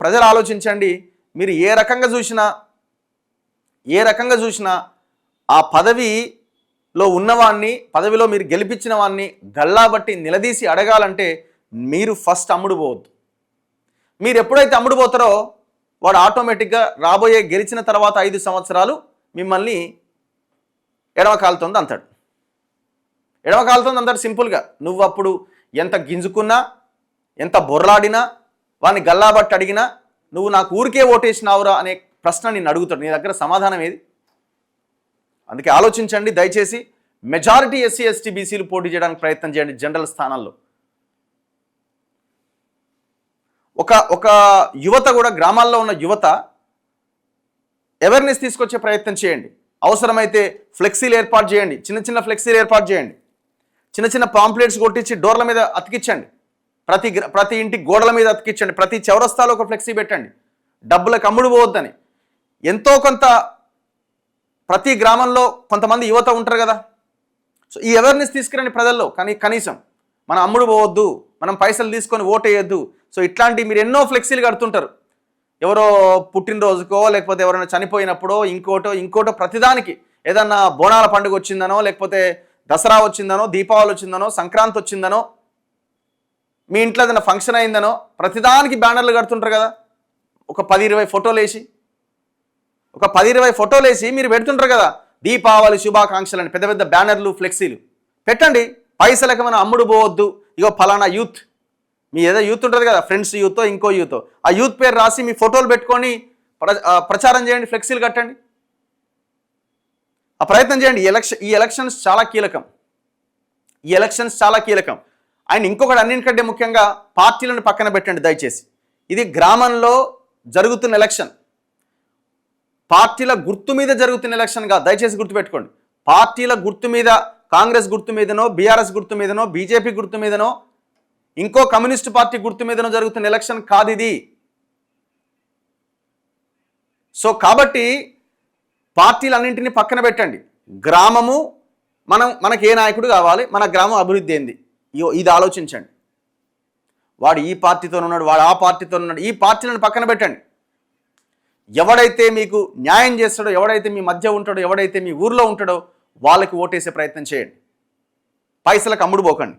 ప్రజలు ఆలోచించండి. మీరు ఏ రకంగా చూసినా ఆ పదవిలో ఉన్నవాన్ని, పదవిలో మీరు గెలిపించిన వాన్ని గల్లాబట్టి నిలదీసి అడగాలంటే మీరు ఫస్ట్ అమ్ముడు పోవద్దు. మీరు ఎప్పుడైతే అమ్ముడు పోతారో వాడు ఆటోమేటిక్గా రాబోయే గెలిచిన తర్వాత 5 సంవత్సరాలు మిమ్మల్ని ఎడమ కాలుతోంది అంటాడు. సింపుల్గా. నువ్వు అప్పుడు ఎంత గింజుకున్నా, ఎంత బొర్లాడినా, వాడిని గల్లాబట్టి అడిగినా, నువ్వు నాకు ఊరికే ఓటేసినావురా అనే ప్రశ్న నిన్ను అడుగుతాడు. నీ దగ్గర సమాధానం ఏది? అందుకే ఆలోచించండి దయచేసి. మెజారిటీ ఎస్సీ ఎస్టీ బీసీలు పోటీ చేయడానికి ప్రయత్నం చేయండి జనరల్ స్థానాల్లో. ఒక యువత కూడా, గ్రామాల్లో ఉన్న యువత అవేర్నెస్ తీసుకొచ్చే ప్రయత్నం చేయండి. అవసరమైతే ఫ్లెక్సీలు ఏర్పాటు చేయండి, చిన్న ఫ్లెక్సీలు ఏర్పాటు చేయండి, చిన్న పాంప్లెట్స్ కొట్టించి డోర్ల మీద అతికించండి, ప్రతి ఇంటి గోడల మీద అతికించండి, ప్రతి చౌరస్తాలో ఒక ఫ్లెక్సీ పెట్టండి. డబ్బులకు అమ్ముడు పోవద్దని. ఎంతో కొంత ప్రతి గ్రామంలో కొంతమంది యువత ఉంటారు కదా, సో ఈ అవేర్నెస్ తీసుకురండి ప్రజల్లో. కానీ కనీసం మనం అమ్ముడు పోవద్దు, మనం పైసలు తీసుకొని ఓటేయద్దు. సో ఇట్లాంటి మీరు ఎన్నో ఫ్లెక్సీలు కడుతుంటారు. ఎవరో పుట్టినరోజుకో, లేకపోతే ఎవరైనా చనిపోయినప్పుడో, ఇంకోటో ప్రతిదానికి, ఏదన్నా బోనాల పండుగ వచ్చిందనో, లేకపోతే దసరా వచ్చిందనో, దీపావళి వచ్చిందనో, సంక్రాంతి వచ్చిందనో, మీ ఇంట్లో ఏదైనా ఫంక్షన్ అయిందనో, ప్రతిదానికి బ్యానర్లు కడుతుంటారు కదా. ఒక 10-20 ఫోటోలు వేసి మీరు పెడుతుంటారు కదా, దీపావళి శుభాకాంక్షలు అని పెద్ద పెద్ద బ్యానర్లు, ఫ్లెక్సీలు పెట్టండి. పైసలకు మనం అమ్ముడు పోవద్దు. ఇగో ఫలానా యూత్, మీ ఏదో యూత్ ఉంటుంది కదా, ఫ్రెండ్స్ యూతో, ఇంకో యూతో, ఆ యూత్ పేరు రాసి మీ ఫోటోలు పెట్టుకొని ప్రచారం చేయండి, ఫ్లెక్సీలు కట్టండి. ఆ ప్రయత్నం చేయండి. ఈ ఎలక్షన్స్ చాలా కీలకం. అండ్ ఇంకొకటి, అన్నింటికంటే ముఖ్యంగా పార్టీలను పక్కన పెట్టండి దయచేసి. ఇది గ్రామంలో జరుగుతున్న ఎలక్షన్, పార్టీల గుర్తు మీద జరుగుతున్న ఎలక్షన్ కాదు. దయచేసి గుర్తుపెట్టుకోండి. పార్టీల గుర్తు మీద, కాంగ్రెస్ గుర్తు మీదనో, బీఆర్ఎస్ గుర్తు మీదనో, బీజేపీ గుర్తు మీదనో, ఇంకో కమ్యూనిస్ట్ పార్టీ గుర్తు మీదనో జరుగుతున్న ఎలక్షన్ కాదు ఇది. సో కాబట్టి పార్టీలన్నింటినీ పక్కన పెట్టండి. గ్రామము, మనకి ఏ నాయకుడు కావాలి, మన గ్రామం అభివృద్ధి ఏంది, ఇది ఆలోచించండి. వాడు ఈ పార్టీతో ఉన్నాడు, వాడు ఆ పార్టీతో ఉన్నాడు, ఈ పార్టీలను పక్కన పెట్టండి. ఎవడైతే మీకు న్యాయం చేస్తాడో, ఎవడైతే మీ మధ్య ఉంటాడో, ఎవడైతే మీ ఊర్లో ఉంటాడో వాళ్ళకి ఓటేసే ప్రయత్నం చేయండి. పైసలకు అమ్ముడు పోకండి.